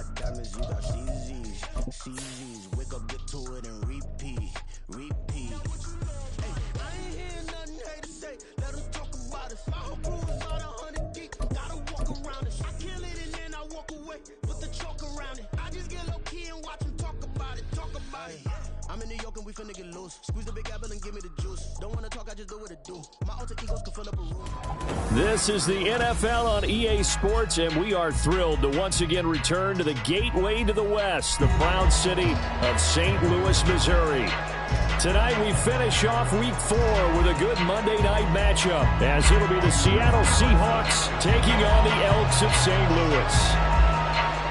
got diamonds, you got CZs. CZs, wake up, get to it, and repeat. Repeat. Hey, I ain't hearing nothing haters say. Let them talk about us. My whole crew is all 100 deep. Gotta walk around it. I kill it and then I walk away. Put the choke around it. I just get low key and watch them talk about it. Talk about it. I'm in New York and we finna get loose. Squeeze the big apple and give me the juice. Don't wanna talk, I just do what it do. My alter egos can fill up a room. This is the NFL on EA Sports, and we are thrilled to once again return to the gateway to the West, the proud city of St. Louis, Missouri. Tonight we finish off Week 4 with a good Monday night matchup, as it'll be the Seattle Seahawks taking on the Elks of St. Louis.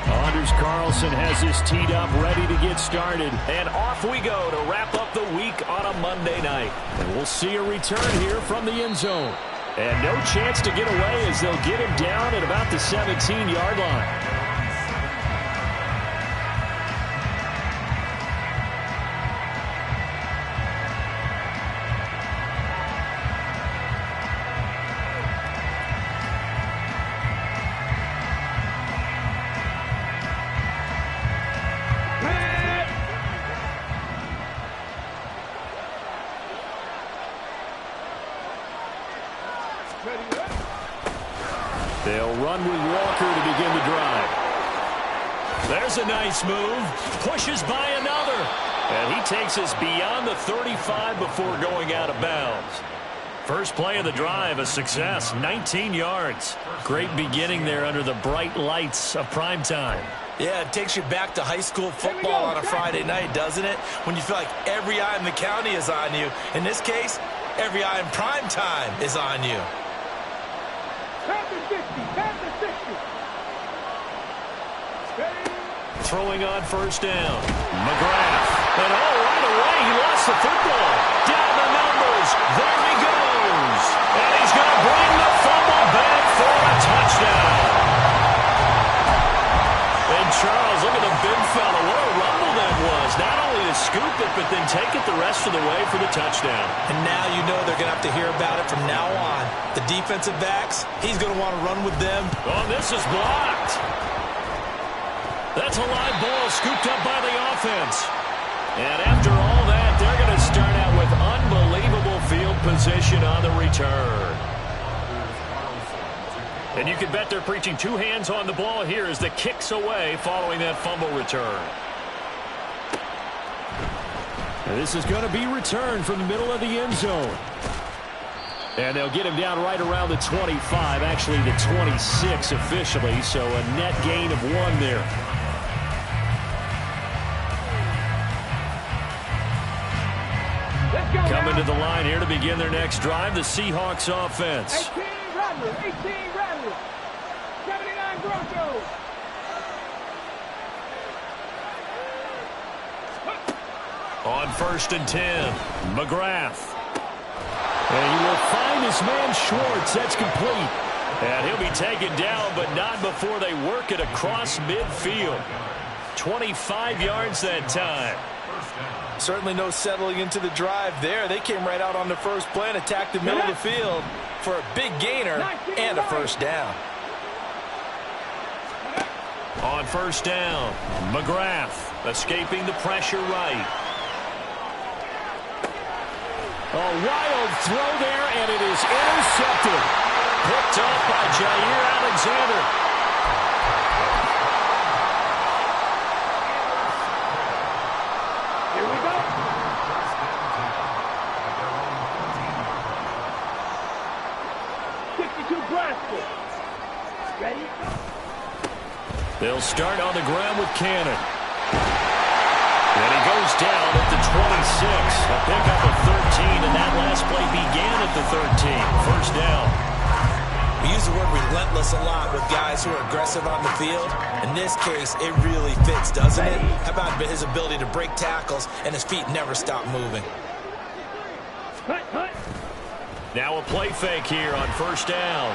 Anders Carlson has his teed up, ready to get started. And off we go to wrap up the week on a Monday night. And we'll see a return here from the end zone. And no chance to get away as they'll get him down at about the 17-yard line. They'll run with Walker to begin the drive. There's a nice move. Pushes by another. And he takes us beyond the 35 before going out of bounds. First play of the drive, a success, 19 yards. Great beginning there under the bright lights of prime time. Yeah, it takes you back to high school football on a Friday night, doesn't it? When you feel like every eye in the county is on you. In this case, every eye in prime time is on you. Throwing on first down. McGrath. And right away he lost the football. Down the numbers. There he goes. And he's going to bring the fumble back for a touchdown. And Charles, look at the big fella. What a rumble that was. Not only to scoop it, but then take it the rest of the way for the touchdown. And now you know they're going to have to hear about it from now on. The defensive backs, he's going to want to run with them. Oh, this is blocked. That's a live ball scooped up by the offense. And after all that, they're going to start out with unbelievable field position on the return. And you can bet they're preaching two hands on the ball here as the kick's away following that fumble return. And this is going to be returned from the middle of the end zone. And they'll get him down right around the 25, actually the 26 officially, so a net gain of 1 there. Coming to the line here to begin their next drive, the Seahawks offense. 18 Rattlers, 79 Broncos. On first and 10, McGrath. And he will find his man Schwartz. That's complete. And he'll be taken down, but not before they work it across midfield. 25 yards that time. Certainly no settling into the drive there. They came right out on the first play and attacked the middle of the field for a big gainer and a first down. On first down, McGrath escaping the pressure right. A wild throw there, and it is intercepted. Picked off by Jair Alexander. They'll start on the ground with Cannon. And he goes down at the 26. A pickup of 13, and that last play began at the 13. First down. We use the word relentless a lot with guys who are aggressive on the field. In this case, it really fits, doesn't it? How about his ability to break tackles and his feet never stop moving? Now a play fake here on first down.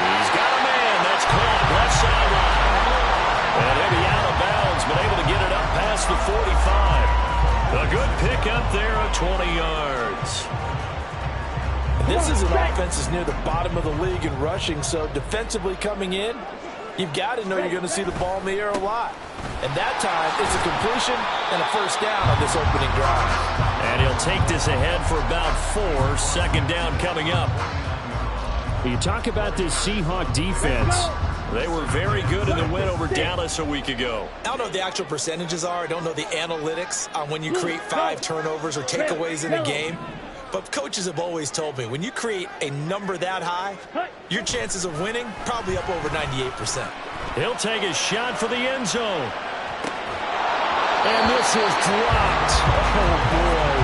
He's got a man. That's caught left sideline. And he'll be out of bounds, but able to get it up past the 45. A good pickup there of 20 yards. This is an offense that's near the bottom of the league in rushing, so defensively coming in, you've got to know you're going to see the ball in the air a lot. And that time, it's a completion and a first down on this opening drive. And he'll take this ahead for about 4. Second down coming up. You talk about this Seahawk defense. They were very good in the win over Dallas a week ago. I don't know what the actual percentages are. I don't know the analytics on when you create 5 turnovers or takeaways in a game. But coaches have always told me, when you create a number that high, your chances of winning probably up over 98%. He'll take a shot for the end zone. And this is dropped. Oh, boy.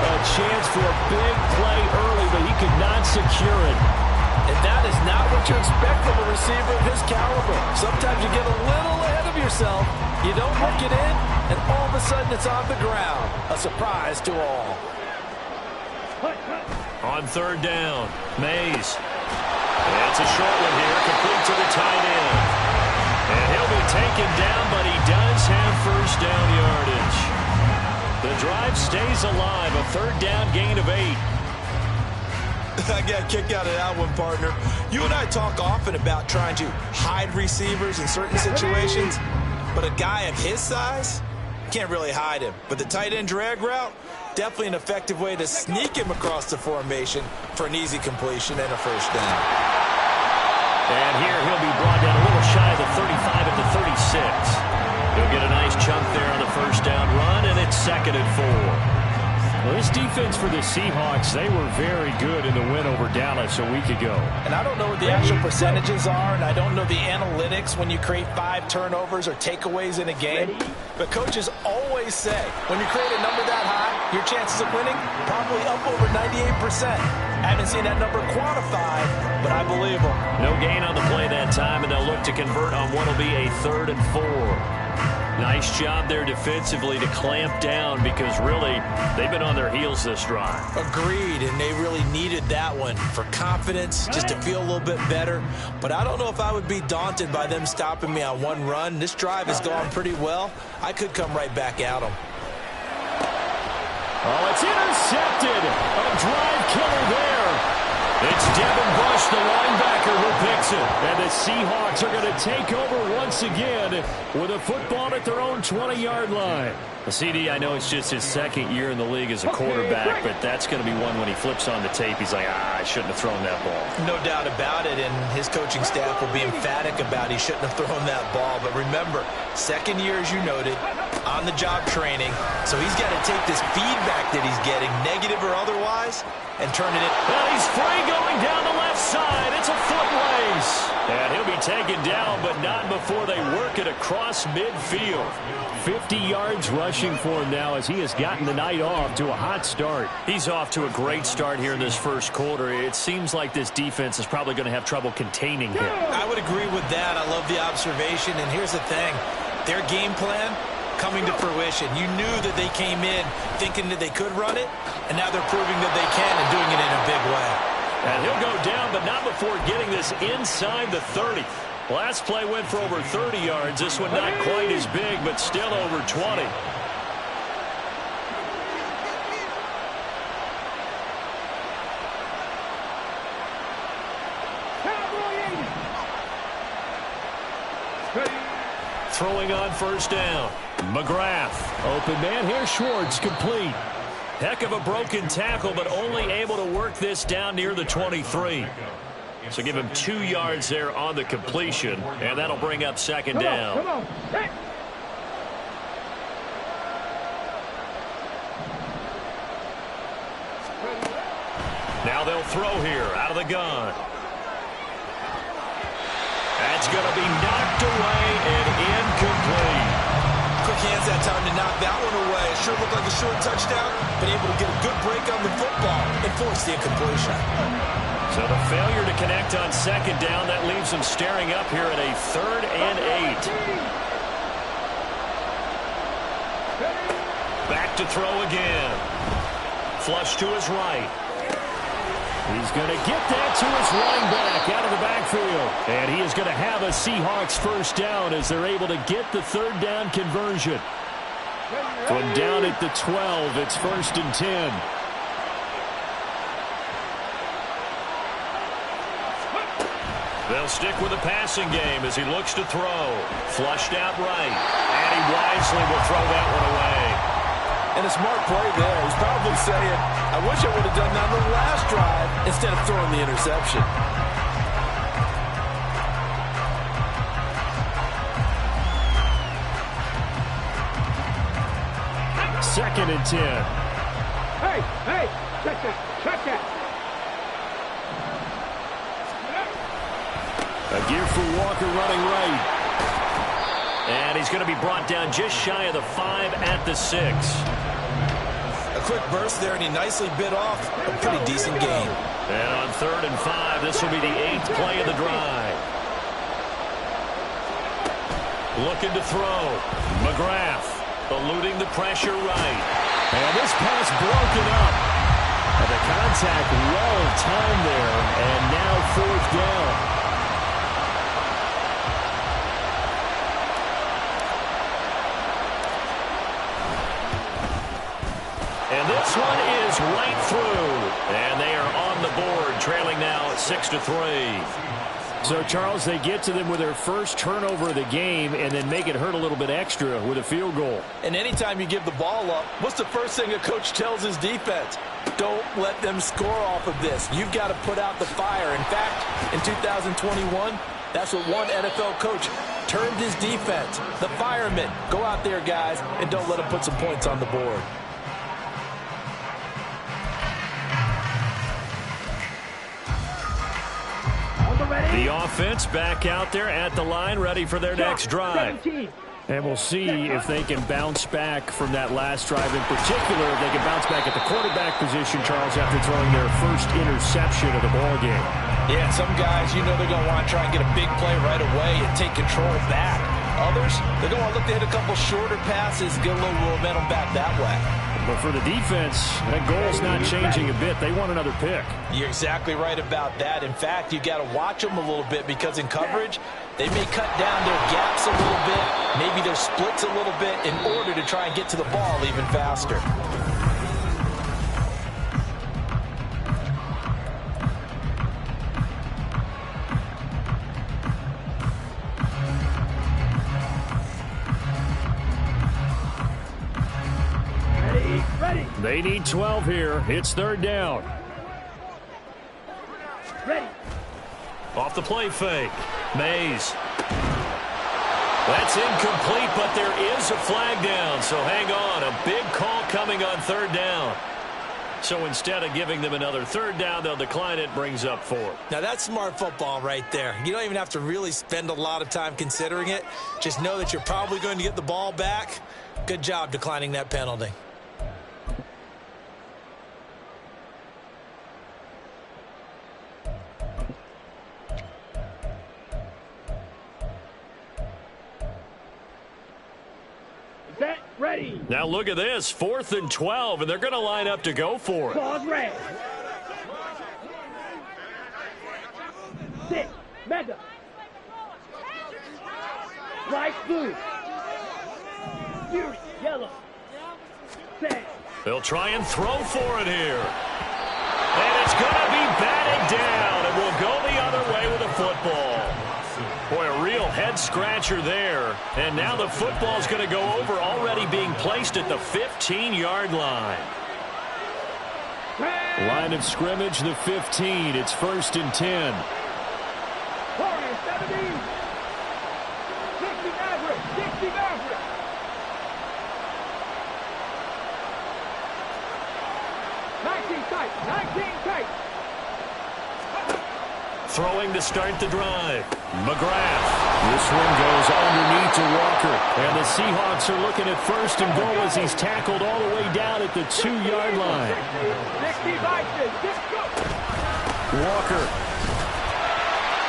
A chance for a big play early, but he could not secure it. And that is not what you expect from a receiver of his caliber. Sometimes you get a little ahead of yourself. You don't look it in, and all of a sudden it's on the ground. A surprise to all. On third down, Mays. It's a short one here, complete to the tight end. And he'll be taken down, but he does have first down yardage. The drive stays alive, a third down gain of 8. I got a kick out of that one, partner. You and I talk often about trying to hide receivers in certain situations, but a guy of his size can't really hide him. But the tight end drag route, definitely an effective way to sneak him across the formation for an easy completion and a first down. And here he'll be brought down a little shy of the 35 at the 36. He'll get a nice chunk there on the first down run, and it's 2nd and 4. Well, this defense for the Seahawks, they were very good in the win over Dallas a week ago. And I don't know what the actual percentages are, and I don't know the analytics when you create 5 turnovers or takeaways in a game. But coaches always say, when you create a number that high, your chances of winning probably up over 98%. I haven't seen that number quantified, but I believe them. No gain on the play that time, and they'll look to convert on what will be a 3rd and 4. Nice job there defensively to clamp down because really they've been on their heels this drive. Agreed, and they really needed that one for confidence, just to feel a little bit better. But I don't know if I would be daunted by them stopping me on one run. This drive has gone pretty well. I could come right back at them. Oh, it's intercepted. A drive killer there. It's Devin Bush, the linebacker, who picks it. And the Seahawks are going to take over once again with a football at their own 20-yard line. The CD, I know it's just his 2nd year in the league as a quarterback, but that's going to be one when he flips on the tape, he's like, I shouldn't have thrown that ball. No doubt about it, and his coaching staff will be emphatic about he shouldn't have thrown that ball. But remember, 2nd year, as you noted, on-the-job training, so he's got to take this feedback that he's getting, negative or otherwise, and turn it in. Well, he's free going down the left side. It's a foot race. And he'll be taken down, but not before they work it across midfield. 50 yards rushing for him now as he has gotten the night off to a hot start. He's off to a great start here in this first quarter. It seems like this defense is probably going to have trouble containing him. I would agree with that. I love the observation. And here's the thing. Their game plan coming to fruition. You knew that they came in thinking that they could run it, and now they're proving that they can and doing it in a big way. And he'll go down, but not before getting this inside the 30. Last play went for over 30 yards. This one not quite as big, but still over 20. Throwing on first down. McGrath. Open man here. Schwartz complete. Heck of a broken tackle, but only able to work this down near the 23. So give him 2 yards there on the completion, and that'll bring up 2nd down. Come on. Hey. Now they'll throw here out of the gun. That's going to be knocked away and incomplete. Quick hands that time to knock that one away. It sure looked like a short touchdown, but able to get a good break on the football and force the incompletion. So the failure to connect on 2nd down, that leaves him staring up here at a 3rd and 8. Back to throw again. Flush to his right. He's going to get that to his running back out of the backfield. And he is going to have a Seahawks first down as they're able to get the 3rd down conversion. From down at the 12, it's 1st and 10. They'll stick with the passing game as he looks to throw. Flushed out right. And he wisely will throw that one away. And a smart play there. He's probably saying, I wish I would have done that on the last drive instead of throwing the interception. Second and 10. Hey, check that. A gear for Walker running right. And he's going to be brought down just shy of the 5 at the 6. A quick burst there, and he nicely bit off a pretty decent gain. And on 3rd and 5, this will be the 8th play of the drive. Looking to throw. McGrath eluding the pressure right. And this pass broken up. And the contact well timed there. And now 4th down. And this one is right through. And they are on the board, trailing now at 6-3. So, Charles, they get to them with their first turnover of the game and then make it hurt a little bit extra with a field goal. And anytime you give the ball up, what's the first thing a coach tells his defense? Don't let them score off of this. You've got to put out the fire. In fact, in 2021, that's what one NFL coach termed his defense. The firemen. Go out there, guys, and don't let them put some points on the board. The offense back out there at the line, ready for their next drive. And we'll see if they can bounce back from that last drive in particular. If they can bounce back at the quarterback position, Charles, after throwing their first interception of the ball game. Yeah, some guys, you know they're going to want to try and get a big play right away and take control back. Others, they're going to look to hit a couple shorter passes, get a little momentum back that way. But for the defense, that goal's not changing a bit. They want another pick. You're exactly right about that. In fact, you got to watch them a little bit because in coverage, they may cut down their gaps a little bit, maybe their splits a little bit in order to try and get to the ball even faster. They need 12 here. It's 3rd down. Ready. Off the play fake. Mays. That's incomplete, but there is a flag down, so hang on. A big call coming on 3rd down. So instead of giving them another 3rd down, they'll decline it, brings up 4. Now, that's smart football right there. You don't even have to really spend a lot of time considering it. Just know that you're probably going to get the ball back. Good job declining that penalty. Ready. Now look at this, 4th and 12, and they're going to line up to go for it. Pause red. 6. Mega. Bright blue. Fierce yellow. 10. They'll try and throw for it here. And it's going to be batted down, and we'll go the other way with the football. Boy, a real head-scratcher there. And now the football's going to go over, already being placed at the 15-yard line. Line of scrimmage, the 15. It's 1st and 10. 70. 60 average. 60 average. Throwing to start the drive. McGrath. This one goes underneath to Walker. And the Seahawks are looking at 1st and goal as he's tackled all the way down at the 2-yard line. Walker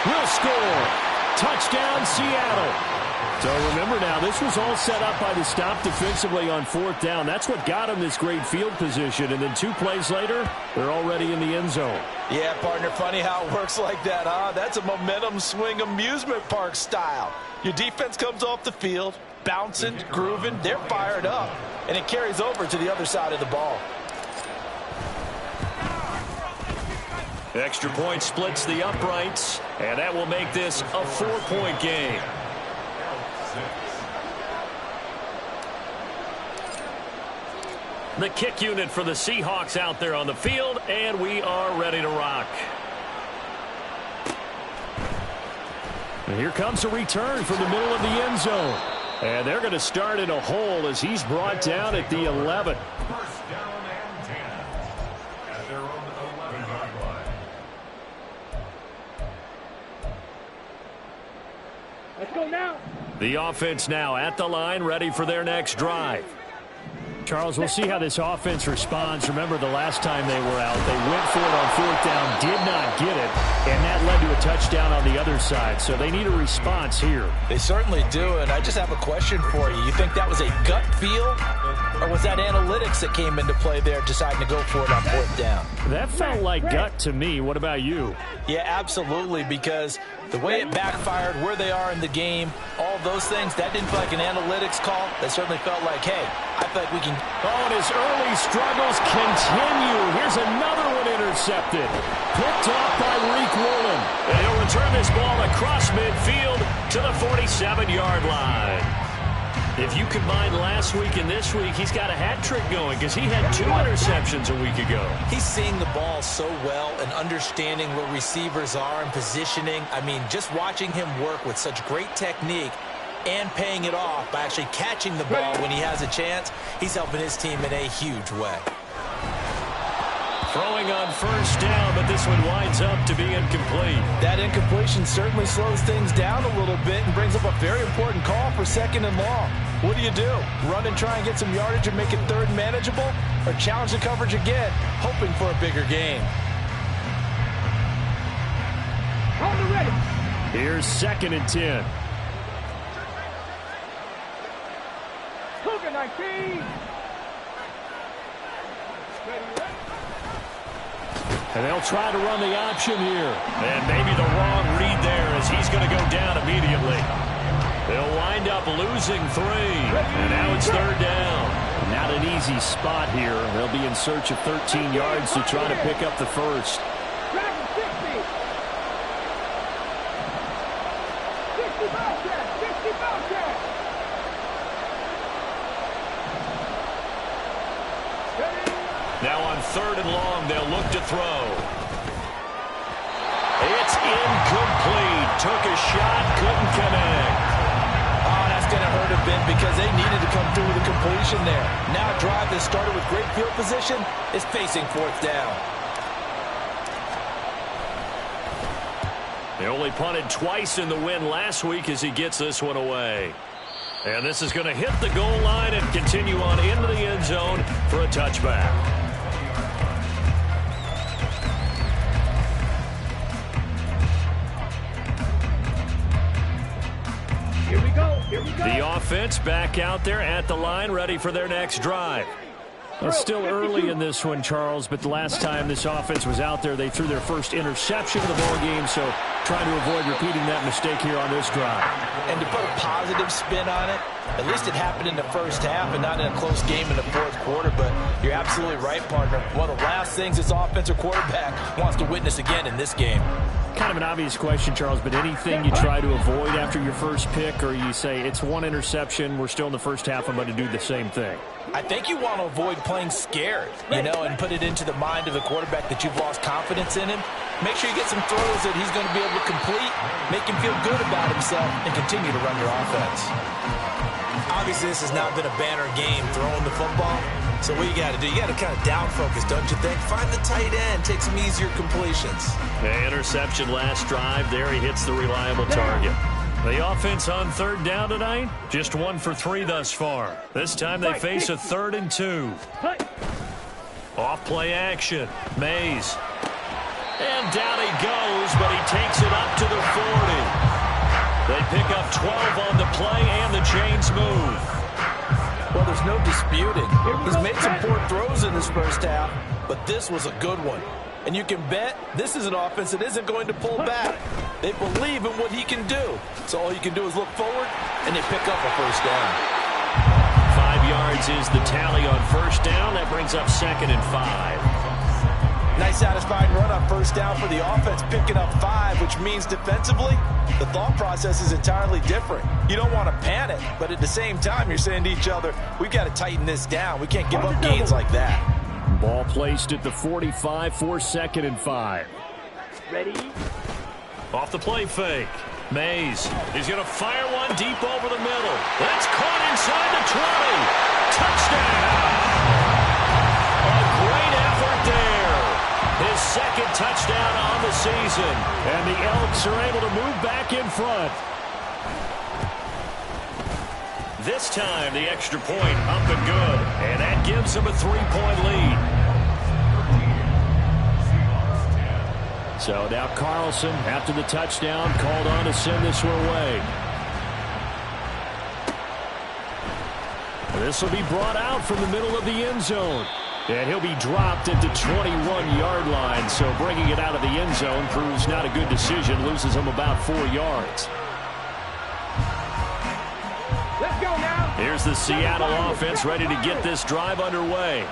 will score. Touchdown, Seattle. So remember now, this was all set up by the stop defensively on 4th down. That's what got him this great field position. And then 2 plays later, they're already in the end zone. Yeah, partner, funny how it works like that, huh? That's a momentum swing amusement park style. Your defense comes off the field, bouncing, grooving, they're fired up, and it carries over to the other side of the ball. Extra point splits the uprights, And that will make this a 4-point game. The kick unit for the Seahawks out there on the field, and we are ready to rock. And here comes a return from the middle of the end zone. And they're going to start in a hole as he's brought down at the 11. First down and 10 at their own 11-yard line. Let's go now. The offense now at the line, ready for their next drive. Charles, we'll see how this offense responds. Remember, the last time they were out, they went for it on 4th down, did not get it, and that led to a touchdown on the other side. So they need a response here. They certainly do, and I just have a question for you. You think that was a gut feel, or was that analytics that came into play there deciding to go for it on 4th down? That felt like gut to me. What about you? Yeah, absolutely, because the way it backfired, where they are in the game, all those things, that didn't feel like an analytics call. That certainly felt like, hey, I feel like we can... Oh, and his early struggles continue. Here's another one intercepted. Picked off by Reek Woolen. And he'll return this ball across midfield to the 47-yard line. If you combine last week and this week, he's got a hat trick going because he had 2 interceptions a week ago. He's seeing the ball so well and understanding where receivers are and positioning. I mean, just watching him work with such great technique and paying it off by actually catching the ball when he has a chance, he's helping his team in a huge way. Throwing on 1st down, but this one winds up to be incomplete. That incompletion certainly slows things down a little bit and brings up a very important call for 2nd and long. What do? Run and try and get some yardage and make it 3rd and manageable? Or challenge the coverage again, hoping for a bigger gain? Hold the ready. Here's 2nd and 10. Cougar 19. And they'll try to run the option here. And maybe the wrong read there as he's going to go down immediately. They'll wind up losing 3. And now it's 3rd down. Not an easy spot here. They'll be in search of 13 yards to try to pick up the first. Dragon 60. 60 Bobcat. 60 Bobcat. Now on 3rd and long, they'll look to throw. It's incomplete. Took a shot, couldn't connect. Oh, that's going to hurt a bit because they needed to come through with a completion there. Now a drive that started with great field position is facing 4th down. They only punted twice in the win last week as he gets this one away. And this is going to hit the goal line and continue on into the end zone for a touchback. Here we go. Here we go. The offense back out there at the line, ready for their next drive. Well, it's still early in this one, Charles, but the last time this offense was out there, they threw their first interception of the ball game, so trying to avoid repeating that mistake here on this drive. And to put a positive spin on it, at least it happened in the first half and not in a close game in the 4th quarter, but you're absolutely right, partner. One of the last things this offensive quarterback wants to witness again in this game. Kind of an obvious question, Charles, but anything you try to avoid after your first pick, or you say it's 1 interception, we're still in the first half, I'm going to do the same thing? I think you want to avoid playing scared, and put it into the mind of the quarterback that you've lost confidence in him. Make sure you get some throws that he's going to be able to complete, make him feel good about himself, and continue to run your offense. Obviously, this has not been a banner game throwing the football. So what you got to do, you got to kind of down focus, don't you think? Find the tight end, take some easier completions. Okay, interception last drive. There he hits the reliable target. The offense on 3rd down tonight, just 1 for 3 thus far. This time they face a 3rd and 2. Off play action. Mays. And down he goes, but he takes it up to the 40. They pick up 12 on the play, and the chains move. Well, there's no disputing. He's made some poor throws in this first half, but this was a good one. And you can bet this is an offense that isn't going to pull back. They believe in what he can do. So all you can do is look forward, and they pick up a first down. 5 yards is the tally on 1st down. That brings up 2nd and 5. Nice satisfying run on first down for the offense, picking up 5, which means defensively, the thought process is entirely different. You don't want to panic, but at the same time, you're saying to each other, we've got to tighten this down. We can't give up gains like that. Ball placed at the 45 for 2nd and 5. Ready? Off the play fake. Mays is going to fire one deep over the middle. That's caught inside the 20. Touchdown! A great effort there. His 2nd touchdown on the season. And the Elks are able to move back in front. This time, the extra point up and good. And that gives them a 3-point lead. So now Carlson, after the touchdown, called on to send this one away. This will be brought out from the middle of the end zone. And he'll be dropped at the 21-yard line. So bringing it out of the end zone proves not a good decision. Loses him about 4 yards. Let's go now. Here's the Seattle offense ready to get this drive underway.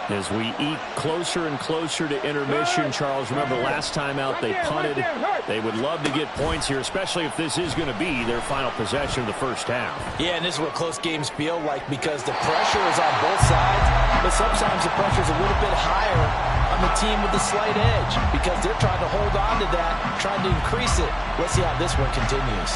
As we eat closer and closer to intermission, Charles, remember last time out they punted. They would love to get points here, especially if this is going to be their final possession of the first half. Yeah, and this is what close games feel like because the pressure is on both sides, but sometimes the pressure is a little bit higher on the team with the slight edge because they're trying to hold on to that, trying to increase it. Let's see how this one continues.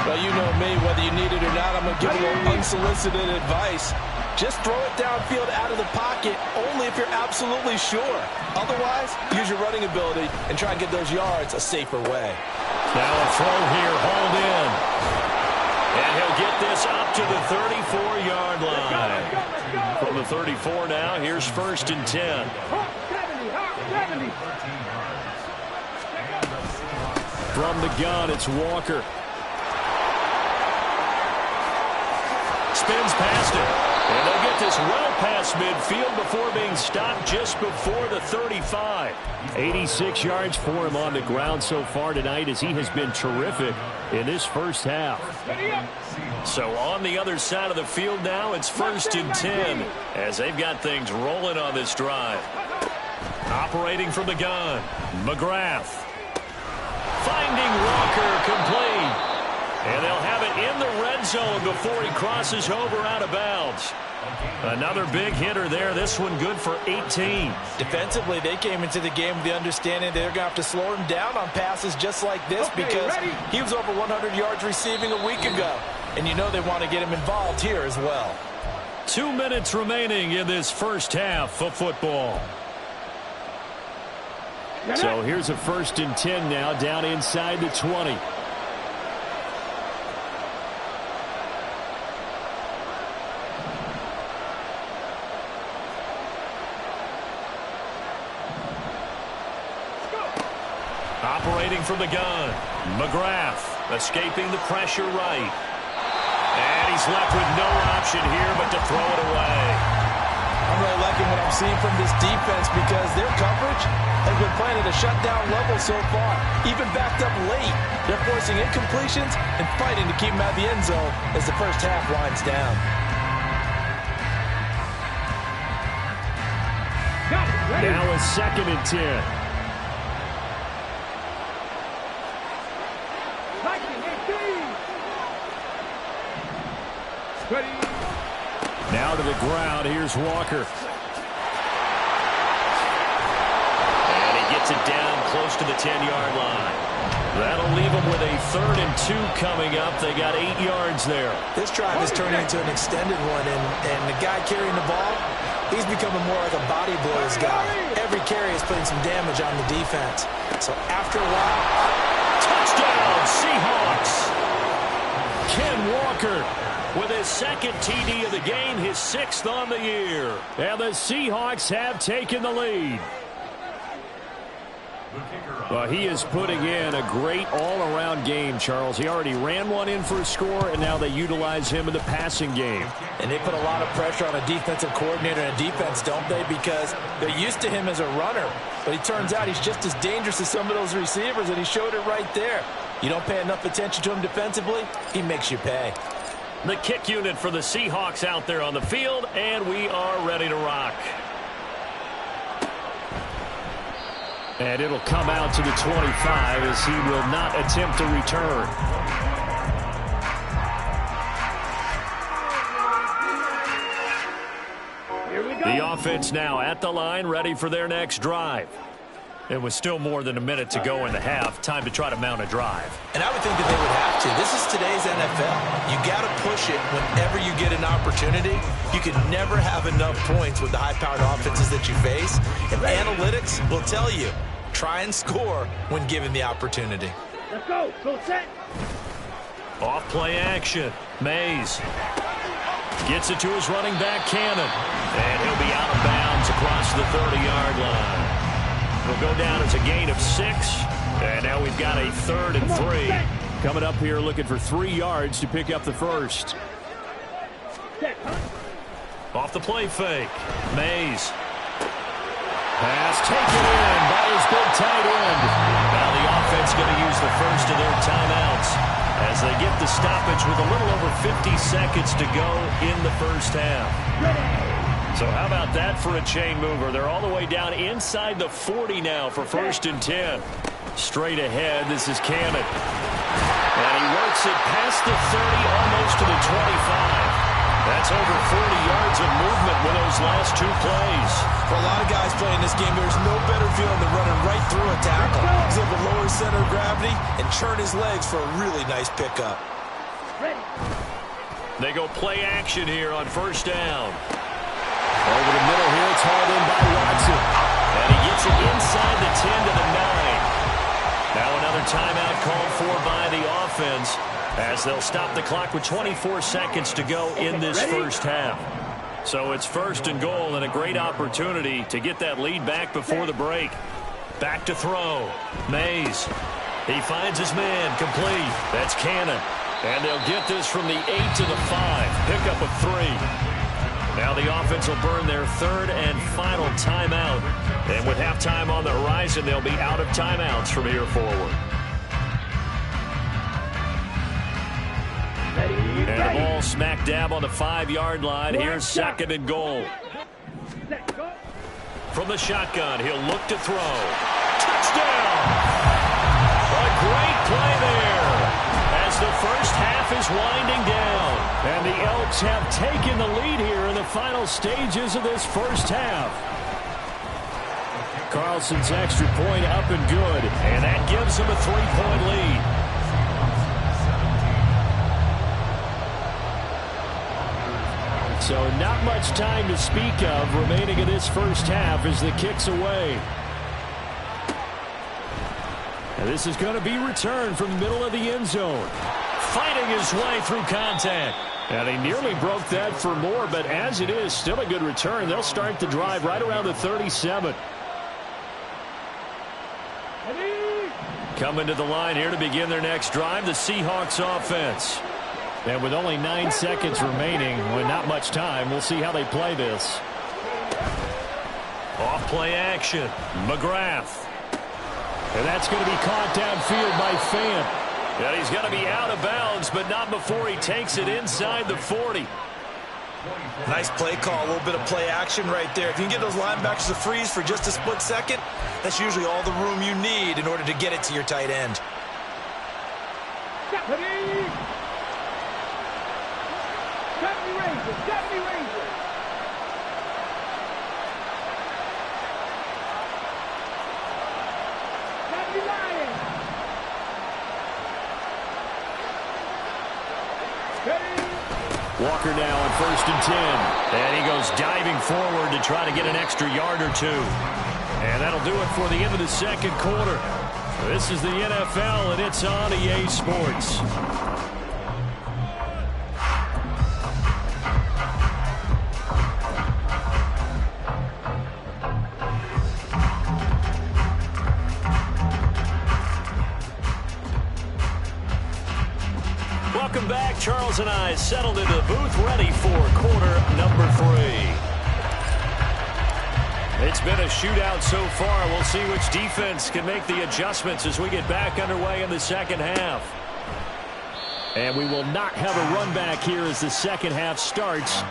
Well, you know me, whether you need it or not, I'm going to give a little unsolicited advice. Just throw it downfield out of the pocket only if you're absolutely sure. Otherwise, use your running ability and try and get those yards a safer way. Now a throw here, hauled in. And he'll get this up to the 34-yard line. From the 34 now, here's 1st and 10. Hawk 70, Hawk 70. From the gun, it's Walker. Spins past it. And they'll get this well past midfield before being stopped just before the 35. 86 yards for him on the ground so far tonight as he has been terrific in this first half. So on the other side of the field now, it's 1st and 10 as they've got things rolling on this drive. Operating from the gun, McGrath. Finding Walker complete. And they'll have it in the red zone before he crosses over out of bounds. Another big hitter there. This one good for 18. Defensively, they came into the game with the understanding they're going to have to slow him down on passes just like this because he was over 100 yards receiving a week ago. And you know they want to get him involved here as well. 2 minutes remaining in this first half of football. So here's a 1st and 10 now down inside the 20. Operating from the gun, McGrath escaping the pressure right. And he's left with no option here but to throw it away. I'm really liking what I'm seeing from this defense because their coverage has been playing at a shutdown level so far. Even backed up late, they're forcing incompletions and fighting to keep them out of the end zone as the first half winds down. Now a 2nd and 10. Now to the ground. Here's Walker. And he gets it down close to the 10-yard line. That'll leave them with a 3rd and 2 coming up. They got 8 yards there. This drive is turning into an extended one, and the guy carrying the ball, he's becoming more like a body blows guy. Every carry is putting some damage on the defense. So after a while, touchdown, Seahawks. Ken Walker with his 2nd TD of the game, his 6th on the year. And the Seahawks have taken the lead. Well, he is putting in a great all-around game, Charles. He already ran one in for a score, and now they utilize him in the passing game. And they put a lot of pressure on a defensive coordinator and a defense, don't they? Because they're used to him as a runner. But it turns out he's just as dangerous as some of those receivers, and he showed it right there. You don't pay enough attention to him defensively, he makes you pay. The kick unit for the Seahawks out there on the field, and we are ready to rock. And it'll come out to the 25 as he will not attempt to return. The offense now at the line, ready for their next drive. It was still more than a minute to go in the half. Time to try to mount a drive. And I would think that they would have to. This is today's NFL. You got to push it whenever you get an opportunity. You can never have enough points with the high-powered offenses that you face. And analytics will tell you, try and score when given the opportunity. Let's go. Go set. Off play action. Mays gets it to his running back, Cannon. And he'll be out of bounds across the 30-yard line. Will go down as a gain of 6. And now we've got a 3rd and 3. Coming up here looking for 3 yards to pick up the first. Off the play fake. Mays. Pass taken in by his big tight end. Now the offense going to use the first of their timeouts as they get the stoppage with a little over 50 seconds to go in the first half. So how about that for a chain mover? They're all the way down inside the 40 now for 1st and 10. Straight ahead, this is Cannon. And he works it past the 30, almost to the 25. That's over 40 yards of movement with those last 2 plays. For a lot of guys playing this game, there's no better feeling than running right through a tackle. He's able to lower his center of gravity and churn his legs for a really nice pickup. They go play action here on 1st down. Over the middle here, it's hauled in by Watson. And he gets it inside the 10 to the 9. Now another timeout called for by the offense as they'll stop the clock with 24 seconds to go in this first half. So it's 1st and goal and a great opportunity to get that lead back before the break. Back to throw. Mays. He finds his man complete. That's Cannon. And they'll get this from the 8 to the 5. Pickup of 3. Now the offense will burn their 3rd and final timeout. And with halftime on the horizon, they'll be out of timeouts from here forward. And the ball smack dab on the 5-yard line. Here's 2nd and goal. From the shotgun, he'll look to throw. Touchdown! A great play there as the first half is winding down. And the Elks have taken the lead here in the final stages of this first half. Carlson's extra point up and good, and that gives them a 3-point lead. So not much time to speak of remaining in this first half as the kick's away. And this is going to be returned from the middle of the end zone. Fighting his way through contact. And he nearly broke that for more, but as it is, still a good return. They'll start the drive right around the 37. Coming to the line here to begin their next drive, the Seahawks offense. And with only 9 seconds remaining, with not much time, we'll see how they play this. Off play action. McGrath. And that's going to be caught downfield by Fant. And he's going to be out of bounds, but not before he takes it inside the 40. Nice play call, a little bit of play action right there. If you can get those linebackers to freeze for just a split second, that's usually all the room you need in order to get it to your tight end. Walker now on 1st and 10. And he goes diving forward to try to get an extra yard or 2. And that'll do it for the end of the second quarter. This is the NFL, and it's on EA Sports. Welcome back. Charles and I settled into the booth, ready for quarter number 3. It's been a shootout so far. We'll see which defense can make the adjustments as we get back underway in the second half. And we will not have a run back here as the second half starts.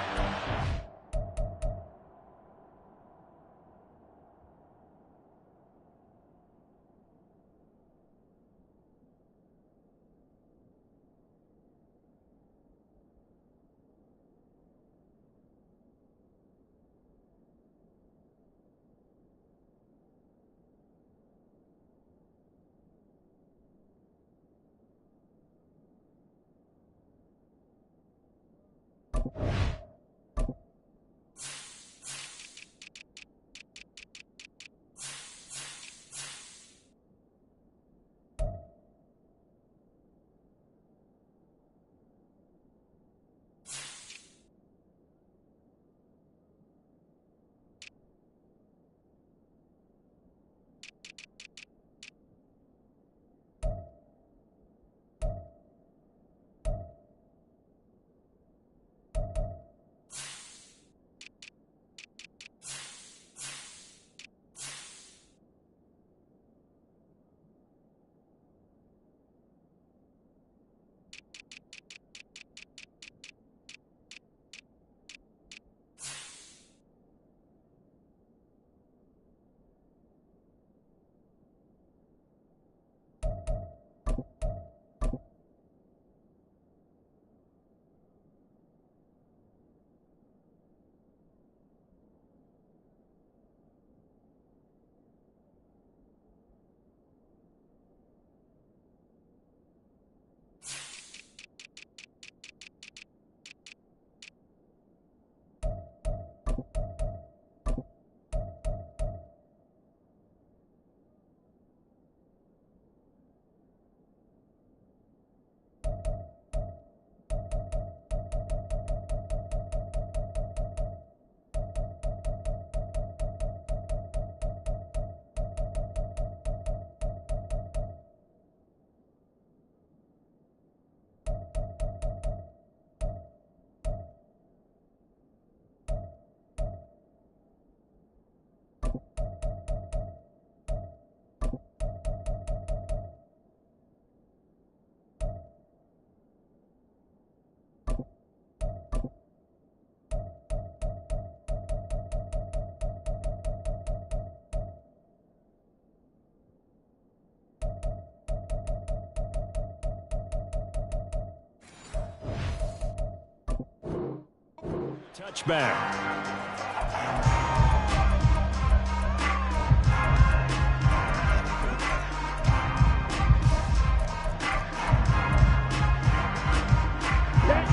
Touchback.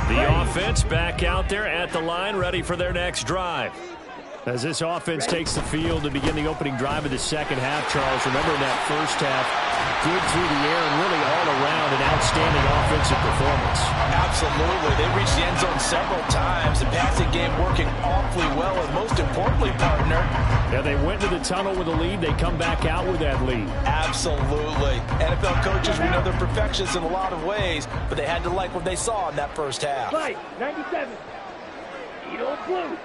The offense back out there at the line, ready for their next drive. As this offense takes the field to begin the opening drive of the second half, Charles, remember in that first half, good through the air and really all around an outstanding offensive performance. Absolutely. They reached the end zone several times. The passing game working awfully well, and most importantly, partner. Yeah, they went to the tunnel with a lead. They come back out with that lead. Absolutely. NFL coaches, we know they're perfectionists in a lot of ways, but they had to like what they saw in that first half. Right, 97. Edo blue.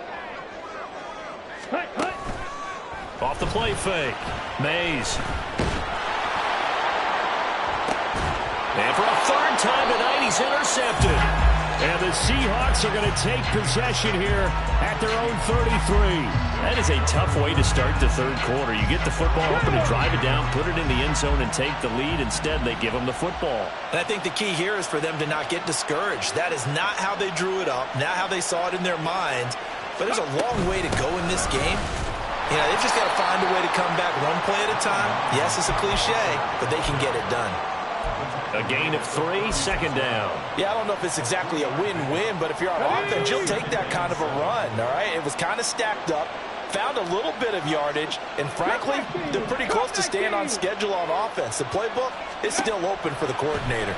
Hut, hut. Off the play fake. Mays. And for a third time tonight, he's intercepted. And the Seahawks are going to take possession here at their own 33. That is a tough way to start the third quarter. You get the football open and drive it down, put it in the end zone, and take the lead. Instead, they give them the football. And I think the key here is for them to not get discouraged. That is not how they drew it up, not how they saw it in their minds. But there's a long way to go in this game. You know, they've just got to find a way to come back one play at a time. Yes, it's a cliche, but they can get it done. A gain of 3, second down. Yeah, I don't know if it's exactly a win-win, but if you're on offense, you'll take that kind of a run, all right? It was kind of stacked up, found a little bit of yardage, and frankly, they're pretty close to staying on schedule on offense. The playbook is still open for the coordinator.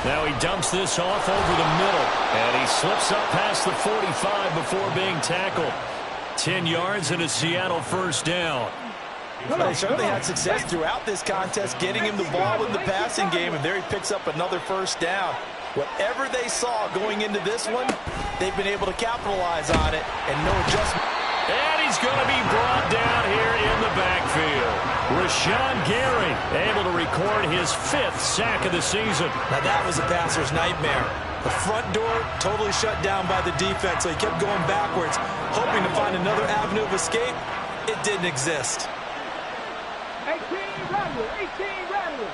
Now he dumps this off over the middle, and he slips up past the 45 before being tackled. 10 yards and a Seattle first down. They certainly had success throughout this contest, getting him the ball in the passing game, and there he picks up another first down. Whatever they saw going into this one, they've been able to capitalize on it, and no adjustment. And he's going to be brought down here in the backfield. Rashawn Gary able to record his 5th sack of the season. Now that was a passer's nightmare. The front door totally shut down by the defense, so he kept going backwards, hoping to find another avenue of escape. It didn't exist. 18 rattle, 18 rattle.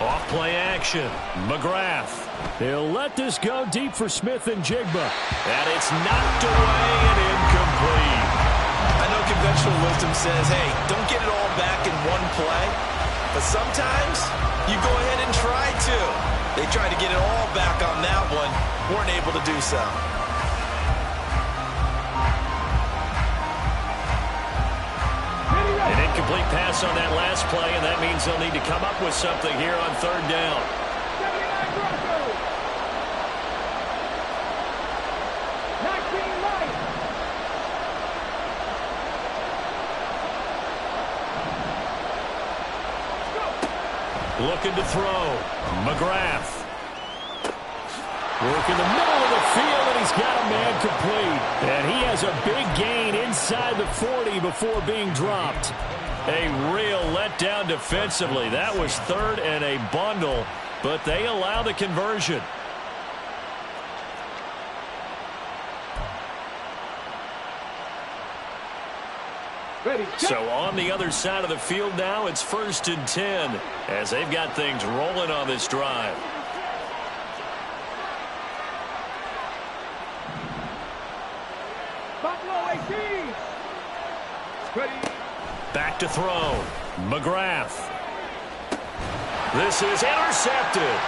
Off play action. McGrath. They'll let this go deep for Smith and Jigba. And it's knocked away and incomplete. I know conventional wisdom says, hey, don't get it all back in one play. But sometimes you go ahead and try to. They tried to get it all back on that one. Weren't able to do so. An incomplete pass on that last play, and that means they'll need to come up with something here on third down. 79 Broncos. 19 Lions. Looking to throw. McGrath. Work in the middle of the field, and he's got a man complete. And he has a big gain inside the 40 before being dropped. A real letdown defensively. That was third and a bundle, but they allow the conversion. Ready. So on the other side of the field now, it's 1st and 10 as they've got things rolling on this drive. Buffalo 18. Ready. Back to throw. McGrath. This is intercepted.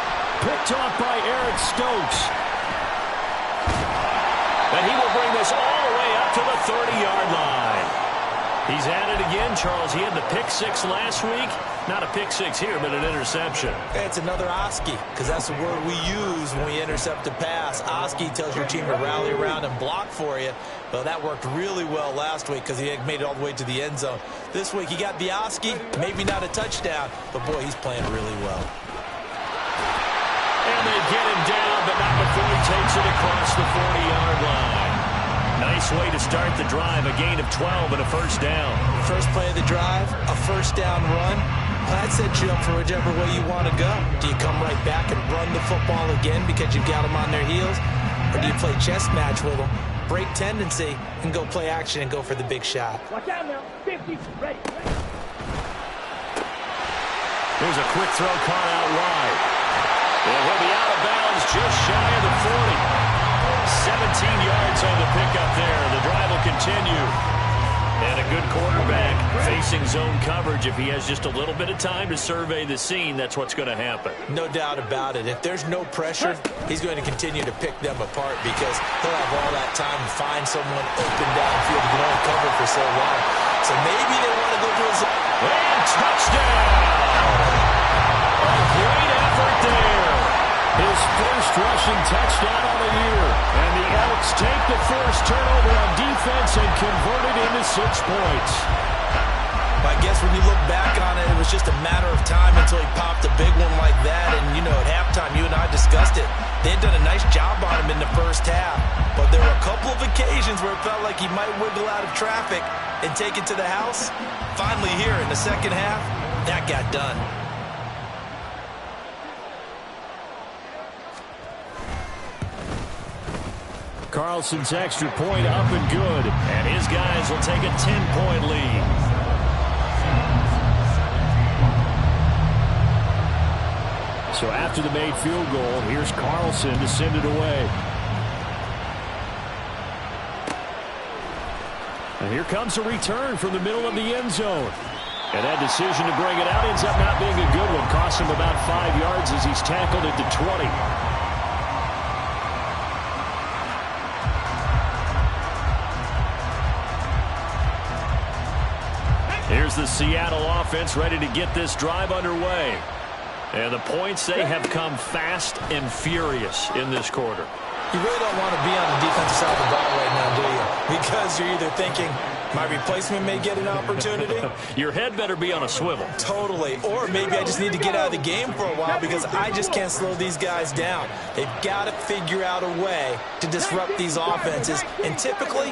Picked off by Eric Stokes. And he will bring this all the way up to the 30-yard line. He's at it again, Charles. He had the pick 6 last week. Not a pick 6 here, but an interception. It's another Oski, because that's the word we use when we intercept a pass. Oski tells your team to rally around and block for you. Well, that worked really well last week because he made it all the way to the end zone. This week he got the Oski, maybe not a touchdown, but boy, he's playing really well. And they get him down, but not before he takes it across the 40-yard line. Nice way to start the drive, a gain of 12 and a first down. First play of the drive, a first down run. That sets you up for whichever way you want to go. Do you come right back and run the football again because you've got them on their heels? Or do you play chess match with them, break tendency, and go play action and go for the big shot? Watch out now. 50. Ready. There's a quick throw caught out wide. And he'll be out of bounds just shy of the 40. 17 yards on the pickup there. The drive will continue. And a good quarterback facing zone coverage. If he has just a little bit of time to survey the scene, that's what's going to happen. No doubt about it. If there's no pressure, he's going to continue to pick them apart because he'll have all that time to find someone open downfield. He can only cover for so long. So maybe they want to go to his... And touchdown! A great effort there. His first rushing touchdown of the year. And the Elks take the forced turnover on defense and convert it into 6 points. I guess when you look back on it, it was just a matter of time until he popped a big one like that. And, you know, at halftime, you and I discussed it. They had done a nice job on him in the first half. But there were a couple of occasions where it felt like he might wiggle out of traffic and take it to the house. Finally here in the second half, that got done. Carlson's extra point up and good. And his guys will take a 10-point lead. So after the made field goal, here's Carlson to send it away. And here comes a return from the middle of the end zone. And that decision to bring it out ends up not being a good one. Costs him about 5 yards as he's tackled at the 20. Here's the Seattle offense ready to get this drive underway. And the points, they have come fast and furious in this quarter. You really don't want to be on the defensive side of the ball right now, do you? Because you're either thinking, my replacement may get an opportunity. Your head better be on a swivel. Totally. Or maybe I just need to get out of the game for a while because I just can't slow these guys down. They've got to figure out a way to disrupt these offenses. And typically,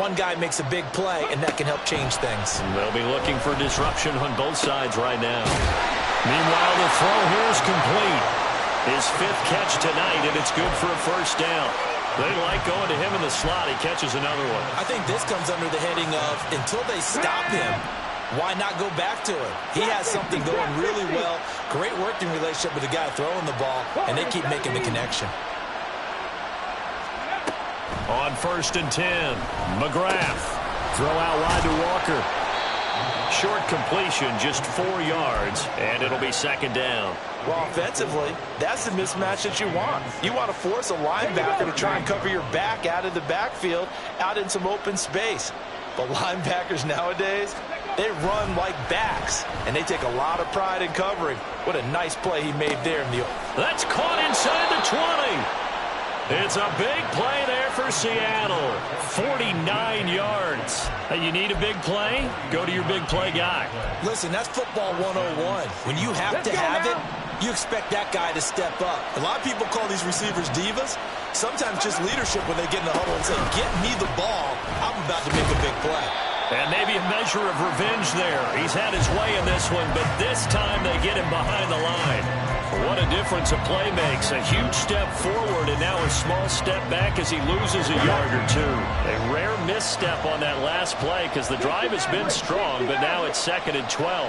one guy makes a big play, and that can help change things. They'll be looking for disruption on both sides right now. Meanwhile, the throw here is complete. His 5th catch tonight, and it's good for a first down. They like going to him in the slot. He catches another one. I think this comes under the heading of, until they stop him, why not go back to him? He has something going really well. Great working relationship with the guy throwing the ball, and they keep making the connection. On 1st and 10, McGrath. Throw out wide to Walker. Short completion, just 4 yards, and it'll be 2nd down. Well, offensively, that's the mismatch that you want. You want to force a linebacker to try and cover your back out of the backfield, out in some open space. But linebackers nowadays, they run like backs, and they take a lot of pride in covering. What a nice play he made there. That's caught inside the 20. It's a big play there for Seattle. 49 yards. You need a big play? Go to your big play guy. Listen, that's football 101. When you have to have it, you expect that guy to step up. A lot of people call these receivers divas. Sometimes just leadership when they get in the huddle and say, get me the ball. I'm about to make a big play. And maybe a measure of revenge there. He's had his way in this one, but this time they get him behind the line. What a difference a play makes. A huge step forward and now a small step back as he loses a yard or two. A rare misstep on that last play because the drive has been strong, but now it's 2nd and 12.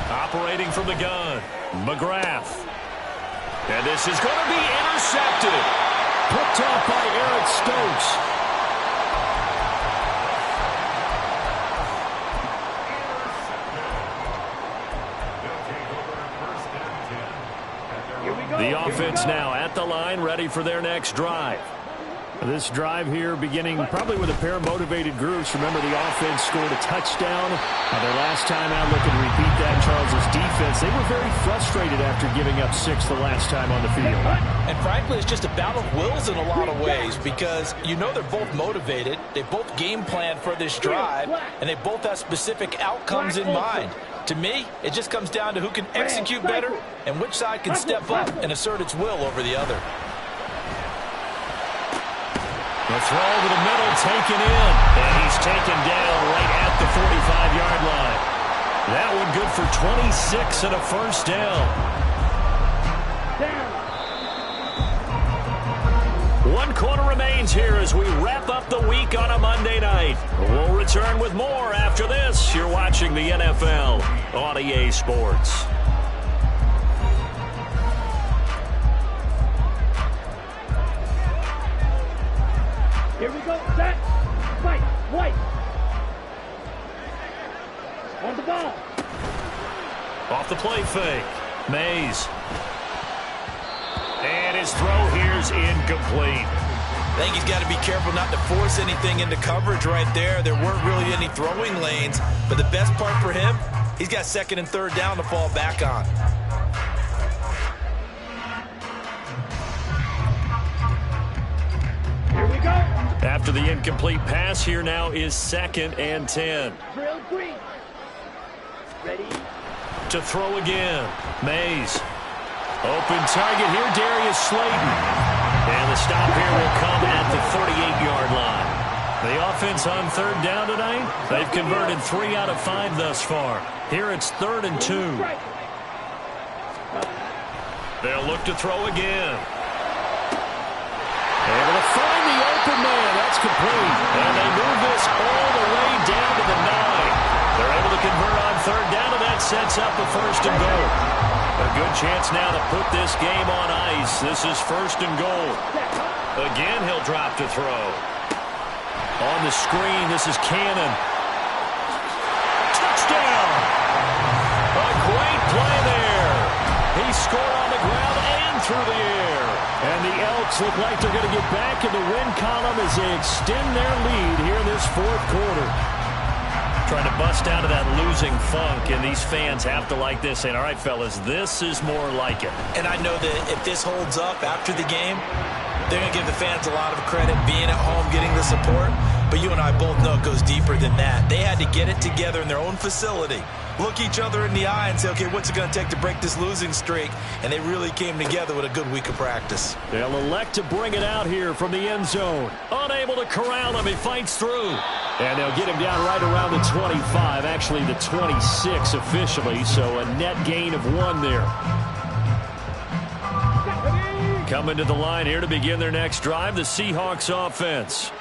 Operating from the gun, McGrath. And this is going to be intercepted. Picked off by Eric Stokes. The offense now at the line, ready for their next drive. This drive here beginning probably with a pair of motivated groups. Remember, the offense scored a touchdown. Their last time out, looking to repeat that. Charles's defense, they were very frustrated after giving up 6 the last time on the field. And frankly, it's just a battle of wills in a lot of ways because you know they're both motivated. They both game plan for this drive, and they both have specific outcomes in mind. To me, it just comes down to who can execute better and which side can step up and assert its will over the other. The throw over the middle, taken in, and he's taken down right at the 45-yard line. That one good for 26 and a first down. One quarter remains here as we wrap up the week on a Monday night. We'll return with more after this. You're watching the NFL on EA Sports. Here we go. Set. Fight. White. On the ball. Off the play fake. Mays. And his throw here's incomplete. I think he's got to be careful not to force anything into coverage right there. There weren't really any throwing lanes, but the best part for him, he's got second and third down to fall back on. Here we go. After the incomplete pass, here now is 2nd and 10. Drill green. Ready. To throw again. Mays. Open target here, Darius Slayton. And the stop here will come at the 38-yard line. The offense on 3rd down tonight, they've converted 3 out of 5 thus far. Here it's 3rd and 2. They'll look to throw again. Able to find the open man. That's complete. And they move this all the way down to the 9. They're able to convert on 3rd down, and that sets up the 1st and goal. A good chance now to put this game on ice. This is 1st and goal. Again, he'll drop to throw. On the screen, this is Cannon. Touchdown! A great play there. He scored on the ground and through the air. And the Elks look like they're going to get back in the win column as they extend their lead here in this 4th quarter. Trying to bust out of that losing funk, and these fans have to like this. And all right, fellas, this is more like it. And I know that if this holds up after the game, they're going to give the fans a lot of credit, being at home, getting the support. But you and I both know it goes deeper than that. They had to get it together in their own facility, look each other in the eye and say, okay, what's it going to take to break this losing streak? And they really came together with a good week of practice. They'll elect to bring it out here from the end zone. Unable to corral him. He fights through. And they'll get him down right around the 25, actually the 26 officially, so a net gain of 1 there. Coming to the line here to begin their next drive, the Seahawks offense.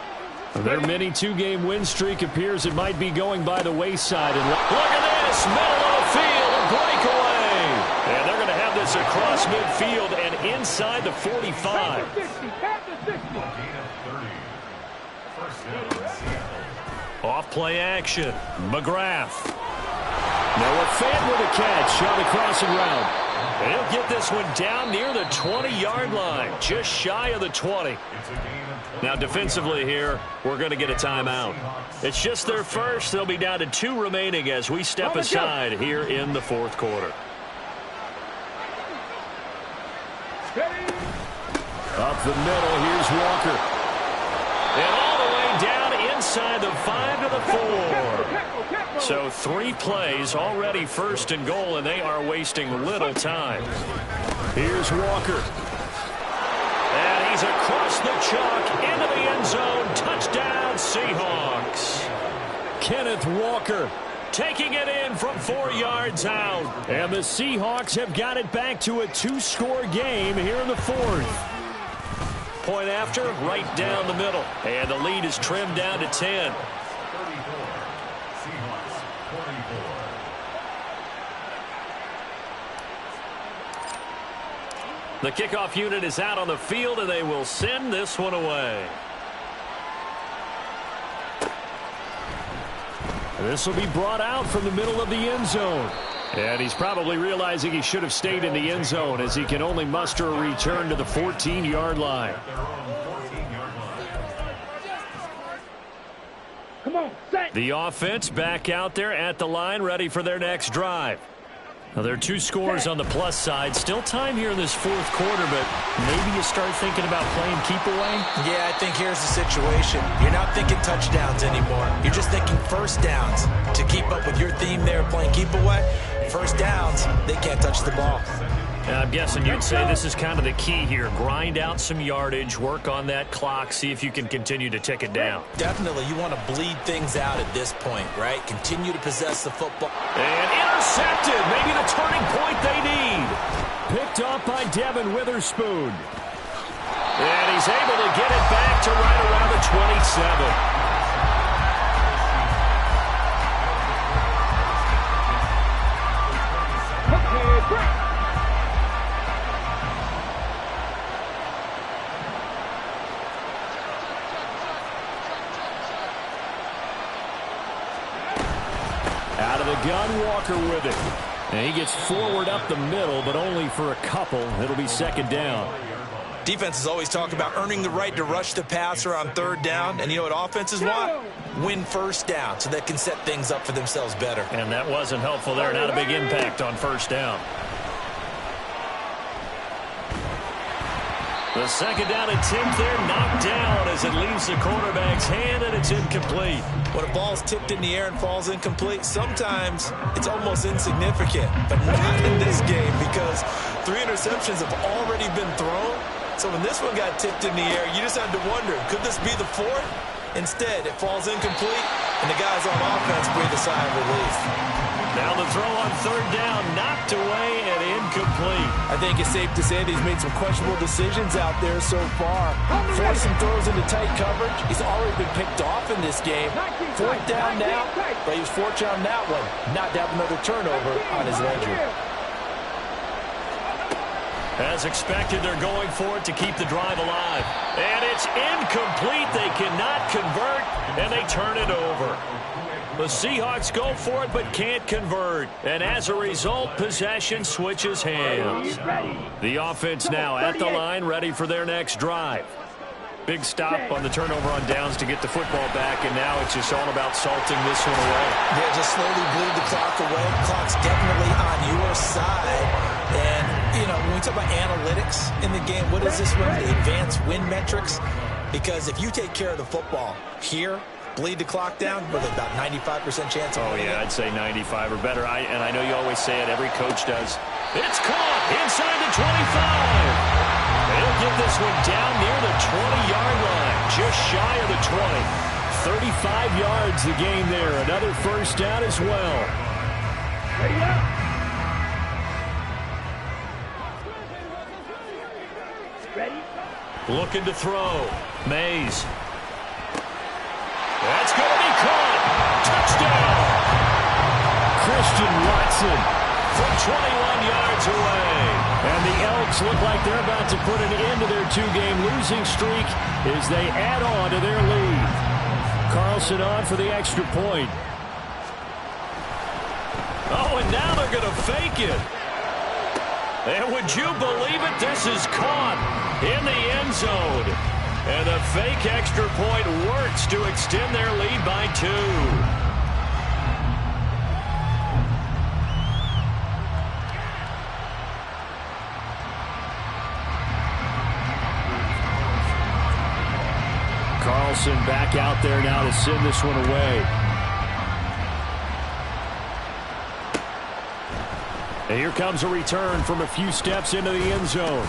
Their mini 2-game win streak appears it might be going by the wayside. And look at this, middle of the field, a breakaway. And they're going to have this across midfield and inside the 45. Off play action. McGrath. Noah Fant with a catch on the crossing route. And he'll get this one down near the 20-yard line, just shy of the 20. Now defensively here, we're going to get a timeout. It's just their first. They'll be down to 2 remaining as we step aside here in the 4th quarter. Up the middle, here's Walker. And all the way down inside the 5 to the 4. So 3 plays, already 1st and goal, and they are wasting little time. Here's Walker. And he's across the chalk into the end zone. Touchdown, Seahawks. Kenneth Walker taking it in from 4 yards out. And the Seahawks have got it back to a 2-score game here in the 4th. Point after, right down the middle. And the lead is trimmed down to 10. The kickoff unit is out on the field, and they will send this one away. This will be brought out from the middle of the end zone. And he's probably realizing he should have stayed in the end zone as he can only muster a return to the 14-yard line. Come on, set. The offense back out there at the line, ready for their next drive. Now, there are 2 scores on the plus side. Still time here in this 4th quarter, but maybe you start thinking about playing keep away? Yeah, I think here's the situation. You're not thinking touchdowns anymore. You're just thinking 1st downs. To keep up with your theme there, playing keep away, 1st downs, they can't touch the ball. I'm guessing you'd say this is kind of the key here. Grind out some yardage, work on that clock, see if you can continue to tick it down. Definitely, you want to bleed things out at this point, right? Continue to possess the football. And intercepted, maybe the turning point they need. Picked off by Devin Witherspoon. And he's able to get it back to right around the 27. Walker with it. And he gets forward up the middle, but only for a couple. It'll be second down. Defenses always talk about earning the right to rush the passer on third down. And you know what offenses want? Win first down so they can set things up for themselves better. And that wasn't helpful there. Not a big impact on first down. The second down attempt there knocked down as it leaves the quarterback's hand, and it's incomplete. When a ball's tipped in the air and falls incomplete, sometimes it's almost insignificant, but not in this game because 3 interceptions have already been thrown. So when this one got tipped in the air, you just had to wonder, could this be the 4th? Instead, it falls incomplete, and the guys on offense breathe a sigh of relief. Now the throw on third down, knocked away and incomplete. I think it's safe to say that he's made some questionable decisions out there so far. Forced some throws into tight coverage. He's already been picked off in this game. 4th down now, but he was fortunate on that one, not to have another turnover on his ledger. As expected, they're going for it to keep the drive alive. And it's incomplete. They cannot convert, and they turn it over. The Seahawks go for it but can't convert. And as a result, possession switches hands. The offense now at the line, ready for their next drive. Big stop on the turnover on downs to get the football back, and now it's just all about salting this one away. Yeah, just slowly bleed the clock away. The clock's definitely on your side. And, you know, when we talk about analytics in the game, what is this one? The advanced win metrics? Because if you take care of the football here, bleed the clock down with about 95% chance of winning. Oh, yeah, I'd say 95 or better. And I know you always say it, every coach does. It's caught inside the 25. They'll get this one down near the 20-yard line, just shy of the 20. 35 yards the game there. Another first down as well. Ready up. Ready. Looking to throw. Mays. That's going to be caught. Touchdown. Christian Watson from 21 yards away. And the Elks look like they're about to put an end to their 2-game losing streak as they add on to their lead. Carlson on for the extra point. Oh, and now they're going to fake it. And would you believe it? This is caught in the end zone. And the fake extra point works to extend their lead by 2. Carlson back out there now to send this one away. And here comes a return from a few steps into the end zone.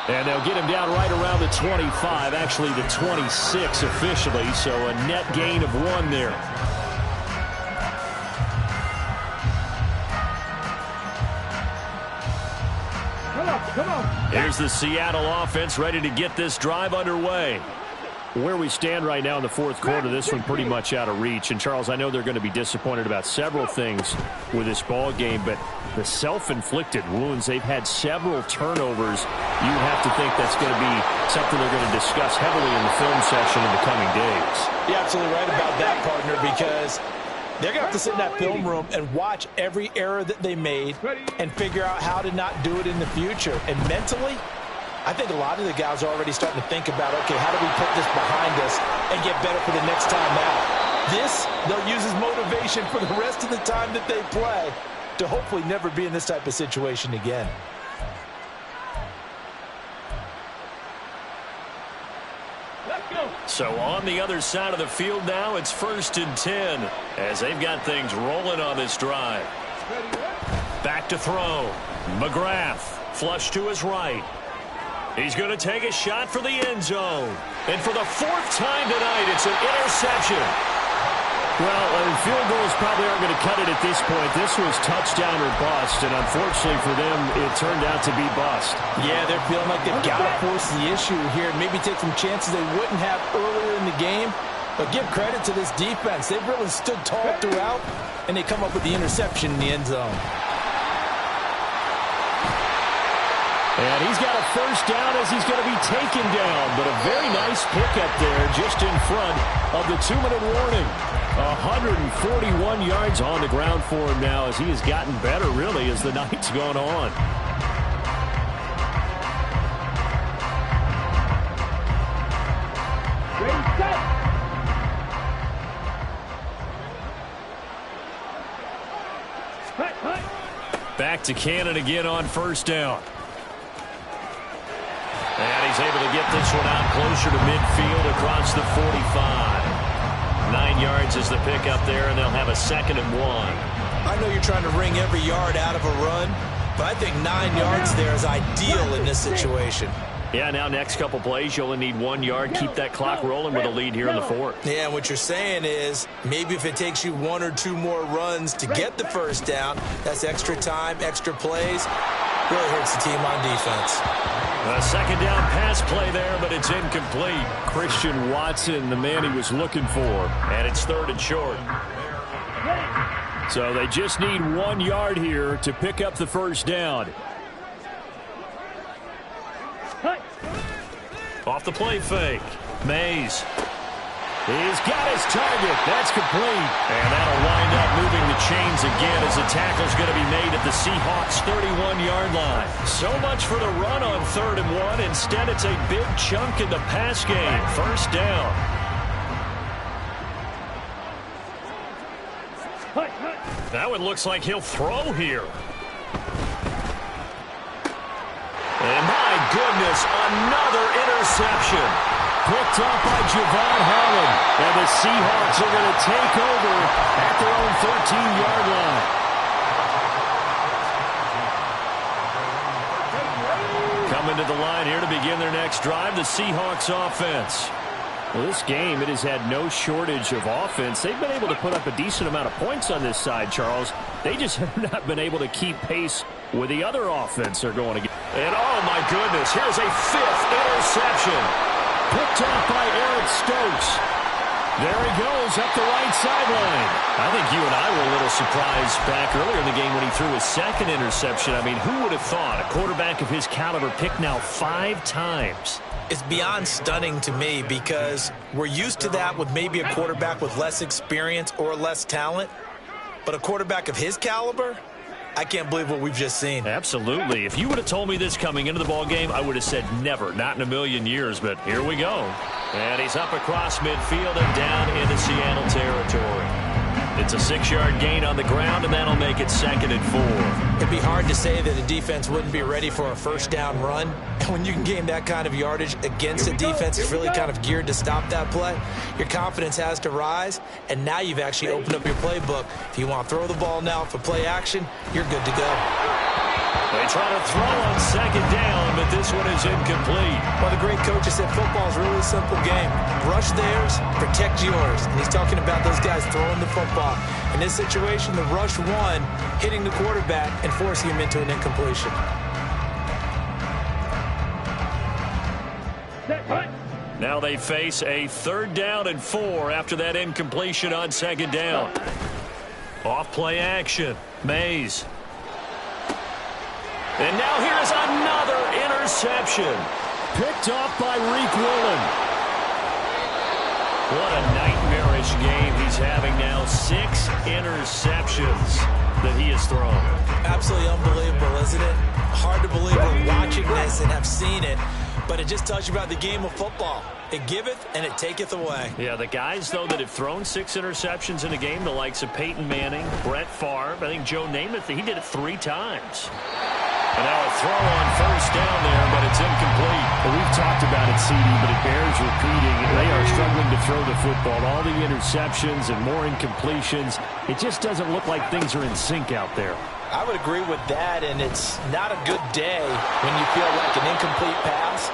And they'll get him down right around the 25, actually the 26 officially, so a net gain of 1 there. Come on. Here's the Seattle offense ready to get this drive underway. Where we stand right now in the 4th quarter, this one pretty much out of reach. And, Charles, I know they're going to be disappointed about several things with this ball game, but the self-inflicted wounds, they've had several turnovers. You have to think that's going to be something they're going to discuss heavily in the film session in the coming days. You're absolutely right about that, partner, because they're going to have to sit in that film room and watch every error that they made and figure out how to not do it in the future. And mentally, I think a lot of the guys are already starting to think about, okay, how do we put this behind us and get better for the next time out? This, they'll use as motivation for the rest of the time that they play to hopefully never be in this type of situation again. So on the other side of the field now, it's 1st and 10 as they've got things rolling on this drive. Back to throw. McGrath, flush to his right. He's going to take a shot for the end zone. And for the 4th time tonight, it's an interception. Well, field goals probably aren't going to cut it at this point. This was touchdown or bust, and unfortunately for them, it turned out to be bust. Yeah, they're feeling like they've got to force the issue here and maybe take some chances they wouldn't have earlier in the game. But give credit to this defense. They've really stood tall throughout, and they come up with the interception in the end zone. And he's got a first down as he's going to be taken down. But a very nice pickup there just in front of the 2-minute warning. 141 yards on the ground for him now as he has gotten better, really, as the night's gone on. Ready, set. Back to Cannon again on first down. And he's able to get this one out closer to midfield across the 45. 9 yards is the pickup there, and they'll have a 2nd and 1. I know you're trying to wring every yard out of a run, but I think 9 yards there is ideal in this situation. Yeah, now next couple plays, you only need 1 yard. Keep that clock rolling with a lead here in the 4th. Yeah, and what you're saying is maybe if it takes you 1 or 2 more runs to get the first down, that's extra time, extra plays. Really hurts the team on defense. A 2nd down pass play there, but it's incomplete. Christian Watson, the man he was looking for. And it's 3rd and short. So they just need 1 yard here to pick up the first down. Off the play fake. Mays. He's got his target. That's complete. And that'll wind up moving the chains again as the tackle's going to be made at the Seahawks' 31-yard line. So much for the run on 3rd and 1. Instead, it's a big chunk in the pass game. First down. That one looks like he'll throw here. And my goodness, another interception. Picked up by Javon Holland. And the Seahawks are going to take over at their own 13-yard line. Coming to the line here to begin their next drive, the Seahawks offense. Well, this game, it has had no shortage of offense. They've been able to put up a decent amount of points on this side, Charles. They just have not been able to keep pace with the other offense they're going to get. And, oh, my goodness, here's a 5th interception. Picked off by Eric Stokes. There he goes up the right sideline. I think you and I were a little surprised back earlier in the game when he threw his 2nd interception. I mean, who would have thought a quarterback of his caliber picked now 5 times? It's beyond stunning to me because we're used to that with maybe a quarterback with less experience or less talent. But a quarterback of his caliber, I can't believe what we've just seen. Absolutely. If you would have told me this coming into the ball game, I would have said never, not in a million years. But here we go. And he's up across midfield and down into Seattle territory. It's a 6-yard gain on the ground, and that'll make it 2nd and 4. It'd be hard to say that a defense wouldn't be ready for a first down run. And when you can gain that kind of yardage against a defense that's really kind of geared to stop that play, your confidence has to rise, and now you've actually opened up your playbook. If you want to throw the ball now for play action, you're good to go. They try to throw on 2nd down, but this one is incomplete. Well, the great coach has said football is really a simple game. Rush theirs, protect yours. And he's talking about those guys throwing the football. In this situation, the rush one, hitting the quarterback and forcing him into an incompletion. Now they face a 3rd down and 4 after that incompletion on 2nd down. Off play action. Mays. And now here's another interception. Picked off by Reek Willen. What a nightmarish game he's having now. 6 interceptions that he has thrown. Absolutely unbelievable, isn't it? Hard to believe we're watching this and have seen it, but it just tells you about the game of football. It giveth and it taketh away. Yeah, the guys, though, that have thrown 6 interceptions in a game, the likes of Peyton Manning, Brett Favre, I think Joe Namath, he did it 3 times. And now a throw on first down there, but it's incomplete. Well, we've talked about it, CD, but it bears repeating. They are struggling to throw the football. All the interceptions and more incompletions. It just doesn't look like things are in sync out there. I would agree with that, and it's not a good day when you feel like an incomplete pass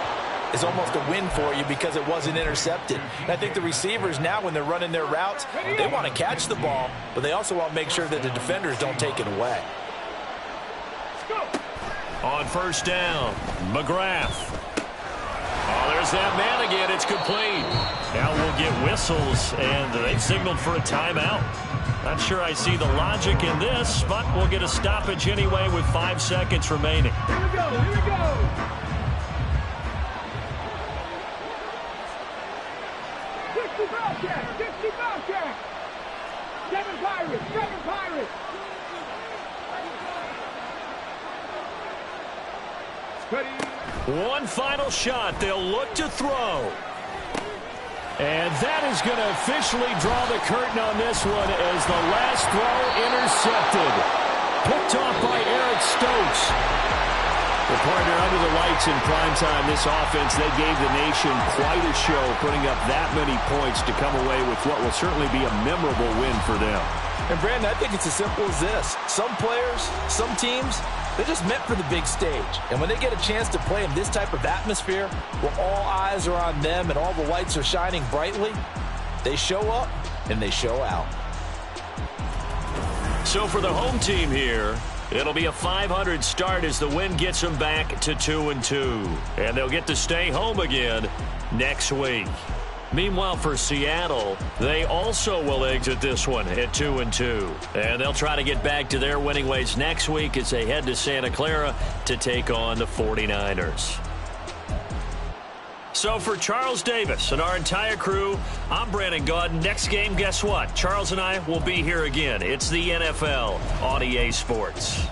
is almost a win for you because it wasn't intercepted. And I think the receivers now, when they're running their routes, they want to catch the ball, but they also want to make sure that the defenders don't take it away. On first down, McGrath. Oh, there's that man again. It's complete. Now we'll get whistles, and they've signaled for a timeout. Not sure I see the logic in this, but we'll get a stoppage anyway with 5 seconds remaining. Here we go. Here we go. 60 foul check. 60 foul check. 7 Pirates. 7 Pirates. Ready. One final shot. They'll look to throw. And that is going to officially draw the curtain on this one as the last throw intercepted. Picked off by Eric Stokes. The partner under the lights in primetime, this offense, they gave the nation quite a show, putting up that many points to come away with what will certainly be a memorable win for them. And, Brandon, I think it's as simple as this. Some players, some teams, they're just meant for the big stage. And when they get a chance to play in this type of atmosphere, where all eyes are on them and all the lights are shining brightly, they show up and they show out. So for the home team here, it'll be a 500 start as the win gets them back to 2-2. And they'll get to stay home again next week. Meanwhile, for Seattle, they also will exit this one at 2-2. And they'll try to get back to their winning ways next week as they head to Santa Clara to take on the 49ers. So for Charles Davis and our entire crew, I'm Brandon Gaudin. Next game, guess what? Charles and I will be here again. It's the NFL on EA Sports.